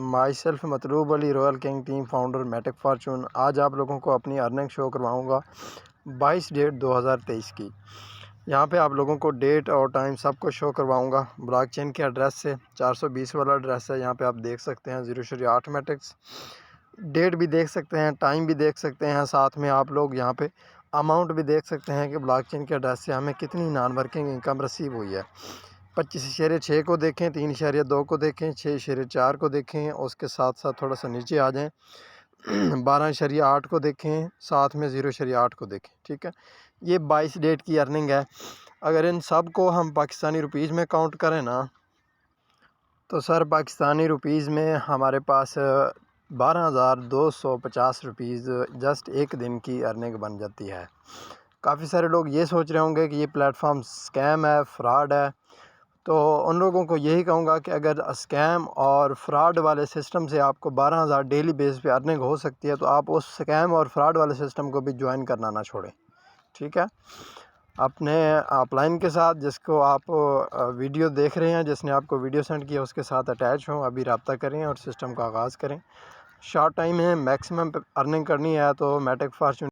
My self Matloob Ali, royal king team founder matic fortune. आज आप लोगों को अपनी अर्निंग शो करवाऊंगा 22 डेट 2023 की। यहाँ पे आप लोगों को डेट और टाइम सबको शो करवाऊंगा ब्लॉकचेन के एड्रेस से। 420 वाला एड्रेस है, यहाँ पे आप देख सकते हैं 0.8 मैटिक्स। डेट भी देख सकते हैं, टाइम भी देख सकते हैं, साथ में आप लोग यहाँ पे अमाउंट भी देख सकते हैं कि ब्लॉकचेन के एड्रेस से हमें कितनी नॉन वर्किंग इनकम रिसीव हुई है। 25.6 को देखें, 3.2 को देखें, 6.4 को देखें, उसके साथ साथ थोड़ा सा नीचे आ जाएं 12.8 को देखें, साथ में 0.8 को देखें। ठीक है, ये 22 डेट की अर्निंग है। अगर इन सब को हम पाकिस्तानी रुपीज़ में काउंट करें ना, तो सर पाकिस्तानी रुपीज़ में हमारे पास 12,250 रुपीज़ जस्ट एक दिन की अर्निंग बन जाती है। काफ़ी सारे लोग ये सोच रहे होंगे कि ये प्लेटफॉर्म स्कैम है, फ्रॉड है। तो उन लोगों को यही कहूँगा कि अगर स्कैम और फ्रॉड वाले सिस्टम से आपको 12,000 डेली बेस पे अर्निंग हो सकती है, तो आप उस स्कैम और फ्रॉड वाले सिस्टम को भी ज्वाइन करना ना छोड़ें। ठीक है, अपने अपलाइन के साथ जिसको आप वीडियो देख रहे हैं, जिसने आपको वीडियो सेंड किया, उसके साथ अटैच हों, अभी रब्ता करें और सिस्टम का आगाज़ करें। शॉर्ट टाइम है, मैक्सिमम अर्निंग करनी है तो मैटिक फॉर्चून